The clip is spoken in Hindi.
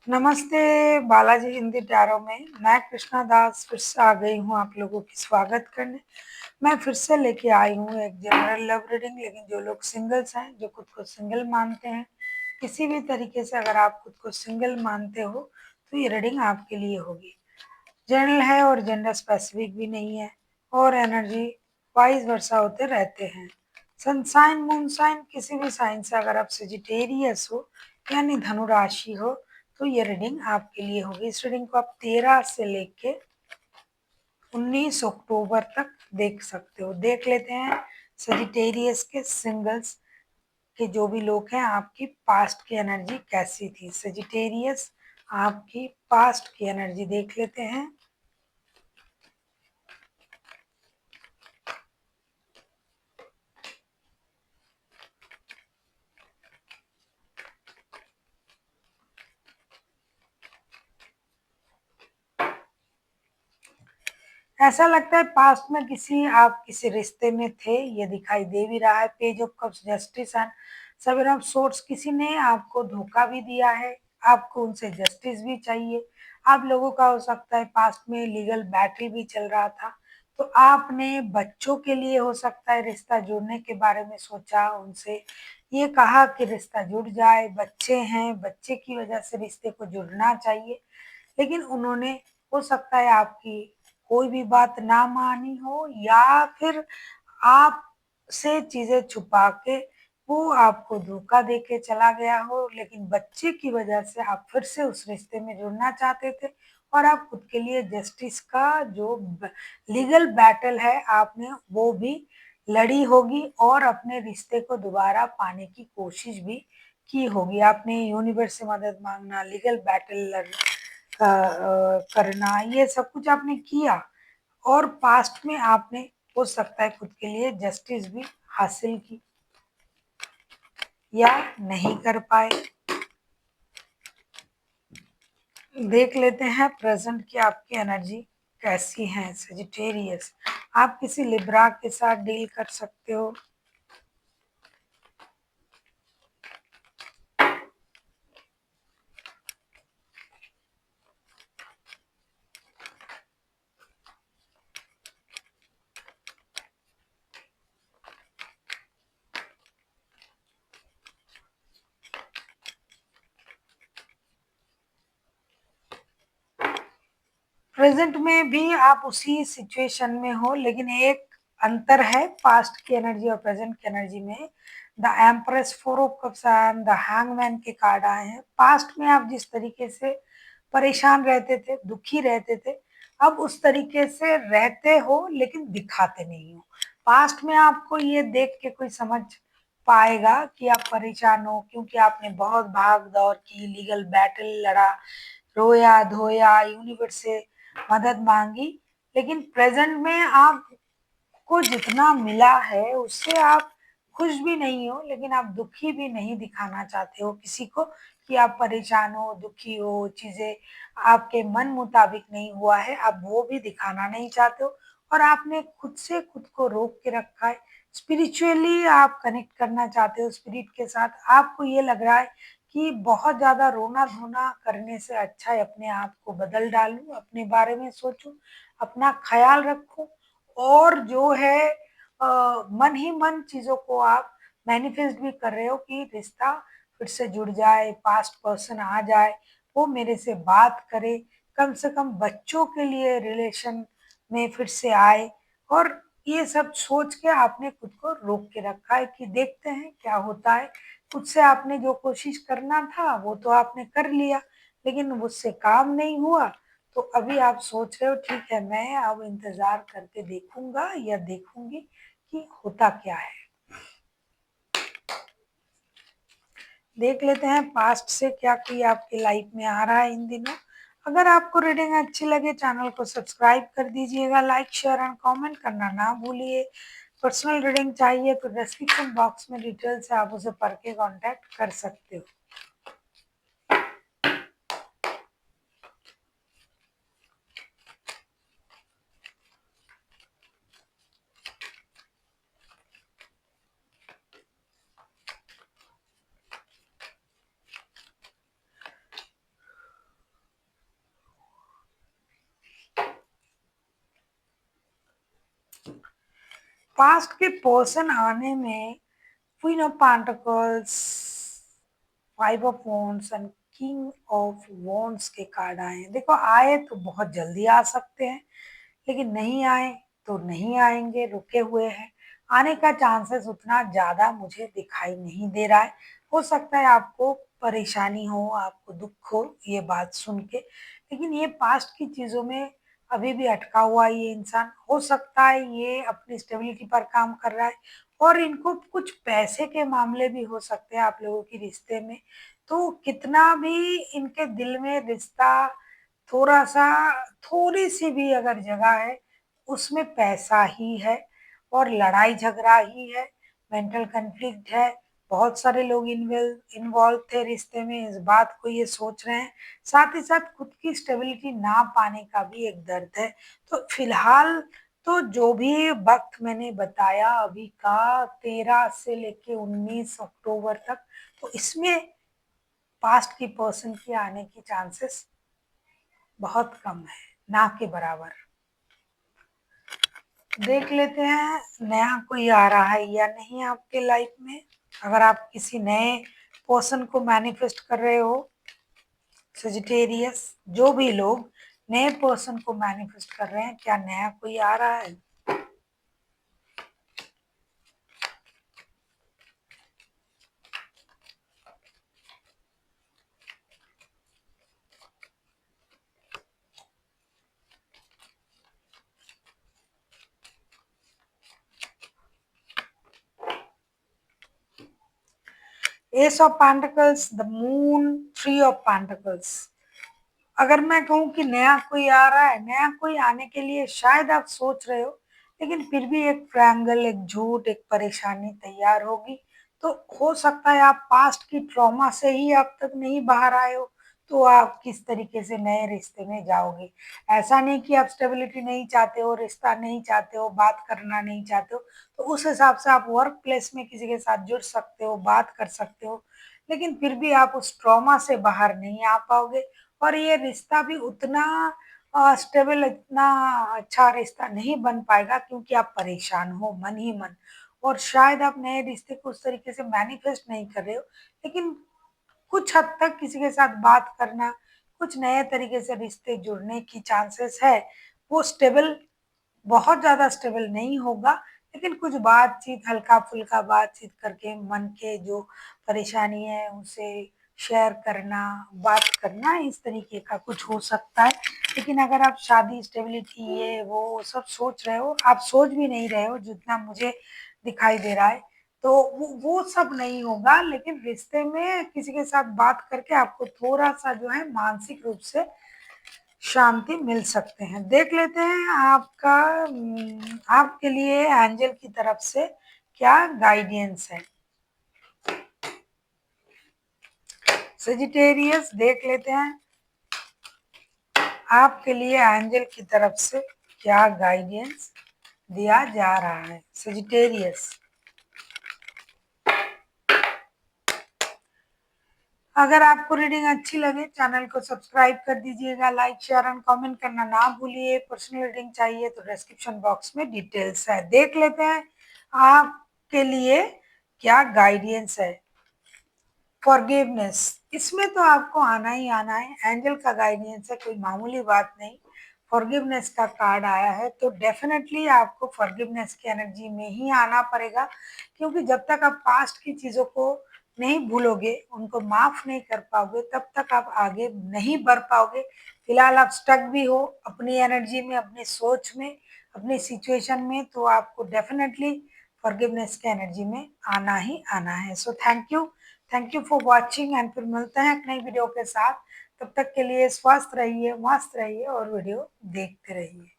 नमस्ते बालाजी हिंदी टैरो में मैं कृष्णा दास फिर से आ गई हूँ आप लोगों की स्वागत करने। मैं फिर से लेके आई हूँ एक जनरल लव रीडिंग, लेकिन जो लोग सिंगल्स हैं, जो खुद को सिंगल मानते हैं, किसी भी तरीके से अगर आप खुद को सिंगल मानते हो तो ये रीडिंग आपके लिए होगी। जनरल है और जेंडर स्पेसिफिक भी नहीं है और एनर्जी वाइज वर्षा होते रहते हैं। सनसाइन मून साइन किसी भी साइन से अगर आप सेजिटेरियस हो यानी धनु राशि हो तो ये रीडिंग आपके लिए होगी। इस रीडिंग को आप 13 से लेके 19 अक्टूबर तक देख सकते हो। देख लेते हैं सेजिटेरियस के सिंगल्स के जो भी लोग हैं, आपकी पास्ट की एनर्जी कैसी थी। सेजिटेरियस आपकी पास्ट की एनर्जी देख लेते हैं। ऐसा लगता है पास्ट में आप किसी रिश्ते में थे, ये दिखाई दे भी रहा है। Page of cups, justice and seven of swords, किसी ने आपको धोखा भी दिया है, आपको उनसे जस्टिस भी चाहिए। आप लोगों का हो सकता है पास्ट में लीगल बैटल भी चल रहा था, तो आपने बच्चों के लिए हो सकता है रिश्ता जुड़ने के बारे में सोचा, उनसे ये कहा कि रिश्ता जुड़ जाए, बच्चे हैं, बच्चे की वजह से रिश्ते को जुड़ना चाहिए, लेकिन उन्होंने हो सकता है आपकी कोई भी बात ना मानी हो या फिर आप से चीजें छुपा के वो आपको धोखा दे के चला गया हो, लेकिन बच्चे की वजह से आप फिर से उस रिश्ते में जुड़ना चाहते थे और आप खुद के लिए जस्टिस का जो लीगल बैटल है आपने वो भी लड़ी होगी और अपने रिश्ते को दोबारा पाने की कोशिश भी की होगी। आपने यूनिवर्स से मदद मांगना, लीगल बैटल करना, ये सब कुछ आपने किया और पास्ट में आपने हो सकता है खुद के लिए जस्टिस भी हासिल की या नहीं कर पाए। देख लेते हैं प्रेजेंट की आपकी एनर्जी कैसी है। सेजिटेरियस, आप किसी लिब्रा के साथ डील कर सकते हो। प्रेजेंट में भी आप उसी सिचुएशन में हो, लेकिन एक अंतर है पास्ट की एनर्जी और प्रेजेंट की एनर्जी में। The empress, four of cups and the hangman के कार्ड आए हैं। पास्ट में आप जिस तरीके से परेशान रहते थे, दुखी रहते थे, अब उस तरीके से रहते हो लेकिन दिखाते नहीं हो। पास्ट में आपको ये देख के कोई समझ पाएगा कि आप परेशान हो क्योंकि आपने बहुत भाग दौड़ की, लीगल बैटल लड़ा, रोया धोया, यूनिवर्स से मदद मांगी, लेकिन प्रेजेंट में आपको जितना मिला है उससे आप खुश भी नहीं हो, लेकिन आप दुखी भी नहीं दिखाना चाहते हो किसी को कि आप परेशान हो, दुखी हो, चीजें आपके मन मुताबिक नहीं हुआ है, आप वो भी दिखाना नहीं चाहते हो और आपने खुद से खुद को रोक के रखा है। स्पिरिचुअली आप कनेक्ट करना चाहते हो स्पिरिट के साथ। आपको ये लग रहा है कि बहुत ज़्यादा रोना-धोना करने से अच्छा है अपने आप को बदल डालूँ, अपने बारे में सोचूँ, अपना ख़्याल रखूँ और जो है मन ही मन चीज़ों को आप मैनिफेस्ट भी कर रहे हो कि रिश्ता फिर से जुड़ जाए, पास्ट पर्सन आ जाए, वो मेरे से बात करे, कम से कम बच्चों के लिए रिलेशन में फिर से आए और ये सब सोच के आपने खुद को रोक के रखा है कि देखते हैं क्या होता है। खुद से आपने जो कोशिश करना था वो तो आपने कर लिया, लेकिन उससे काम नहीं हुआ, तो अभी आप सोच रहे हो ठीक है मैं अब इंतजार करके देखूंगा या देखूंगी कि होता क्या है। देख लेते हैं पास्ट से क्या कोई आपकी लाइफ में आ रहा है इन दिनों। अगर आपको रीडिंग अच्छी लगे चैनल को सब्सक्राइब कर दीजिएगा, लाइक शेयर एंड कमेंट करना ना भूलिए। पर्सनल रीडिंग चाहिए तो डिस्क्रिप्शन बॉक्स में डिटेल्स है, आप उसे पढ़ के कॉन्टैक्ट कर सकते हो। पास्ट के पर्सन आने में queen of pentacles, five of wands and king of wands के कार्ड आए हैं। देखो, आए तो बहुत जल्दी आ सकते हैं, लेकिन नहीं आए तो नहीं आएंगे, रुके हुए हैं। आने का चांसेस उतना ज़्यादा मुझे दिखाई नहीं दे रहा है। हो सकता है आपको परेशानी हो, आपको दुख हो ये बात सुन के, लेकिन ये पास्ट की चीज़ों में अभी भी अटका हुआ ये इंसान। हो सकता है ये अपनी स्टेबिलिटी पर काम कर रहा है, और इनको कुछ पैसे के मामले भी हो सकते हैं आप लोगों की रिश्ते में। तो कितना भी इनके दिल में रिश्ता थोड़ा-सा, थोड़ी-सी भी अगर जगह है, उसमें पैसा ही है और लड़ाई-झगड़ा ही है, मेंटल कॉन्फ्लिक्ट है। बहुत सारे लोग इन्वॉल्व थे रिश्ते में, इस बात को ये सोच रहे हैं। साथ ही साथ खुद की स्टेबिलिटी ना पाने का भी एक दर्द है। तो फिलहाल तो जो भी वक़्त मैंने बताया अभी का 13 से लेके 19 अक्टूबर तक, तो इसमें पास्ट की पर्सन के आने की चांसेस बहुत कम है, ना के बराबर। देख लेते हैं नया कोई आ रहा है या नहीं आपके लाइफ में। अगर आप किसी नए पर्सन को मैनिफेस्ट कर रहे हो, सजिटेरियस, जो भी लोग नए पर्सन को मैनिफेस्ट कर रहे हैं, क्या नया कोई आ रहा है? S of pentacles, the moon, three of pentacles. अगर मैं कहूँ कि नया कोई आ रहा है, नया कोई आने के लिए शायद आप सोच रहे हो, लेकिन फिर भी एक ट्रायंगल, एक झूठ, एक परेशानी तैयार होगी। तो हो सकता है आप पास्ट की ट्रॉमा से ही अब तक नहीं बाहर आए हो, तो आप किस तरीके से नए रिश्ते में जाओगे। ऐसा नहीं कि आप स्टेबिलिटी नहीं चाहते हो, रिश्ता नहीं चाहते हो, बात करना नहीं चाहते हो, तो उस हिसाब से आप वर्क प्लेस में किसी के साथ जुड़ सकते हो, बात कर सकते हो, लेकिन फिर भी आप उस ट्रॉमा से बाहर नहीं आ पाओगे। और ये रिश्ता भी उतना स्टेबल, इतना अच्छा रिश्ता नहीं बन पाएगा, क्योंकि आप परेशान हो मन ही मन। और शायद आप नए रिश्ते को उस तरीके से मैनिफेस्ट नहीं कर रहे हो, लेकिन कुछ हद तक किसी के साथ बात करना, कुछ नए तरीके से रिश्ते जुड़ने की चांसेस है। वो स्टेबल, बहुत ज़्यादा स्टेबल नहीं होगा, लेकिन कुछ बातचीत, हल्का-फुल्का बातचीत करके मन के जो परेशानी है उसे शेयर करना, बात करना, इस तरीके का कुछ हो सकता है। लेकिन अगर आप शादी, स्टेबिलिटी, ये वो सब सोच रहे हो, आप सोच भी नहीं रहे हो जितना मुझे दिखाई दे रहा है, तो वो सब नहीं होगा। लेकिन रिश्ते में किसी के साथ बात करके आपको थोड़ा-सा जो है मानसिक रूप से शांति मिल सकते हैं। देख लेते हैं आपका आपके लिए एंजल की तरफ से क्या गाइडेंस है। सजिटेरियस, देख लेते हैं आपके लिए एंजल की तरफ से क्या गाइडेंस दिया जा रहा है। सजिटेरियस, अगर आपको रीडिंग अच्छी लगे चैनल को सब्सक्राइब कर दीजिएगा, लाइक, शेयर एंड कमेंट करना ना भूलिए। पर्सनल रीडिंग चाहिए तो डिस्क्रिप्शन बॉक्स में डिटेल्स है। देख लेते हैं आपके लिए क्या गाइडेंस है। फॉरगिवनेस, इसमें तो आपको आना ही आना है। एंजल का गाइडेंस है, कोई मामूली बात नहीं। फॉरगिवनेस का कार्ड आया है, तो डेफिनेटली आपको फॉरगिवनेस की एनर्जी में ही आना पड़ेगा, क्योंकि जब तक आप पास्ट की चीज़ों को नहीं भूलोगे, उनको माफ़ नहीं कर पाओगे, तब तक आप आगे नहीं बढ़ पाओगे। फिलहाल आप स्टक भी हो अपनी एनर्जी में, अपनी सोच में, अपनी सिचुएशन में, तो आपको डेफिनेटली फॉरगिवनेस की एनर्जी में आना ही आना है। So thank you for watching, and फिर मिलते हैं एक नई वीडियो के साथ। तब तक के लिए स्वस्थ रहिए, मस्त रहिए और वीडियो देखते रहिए।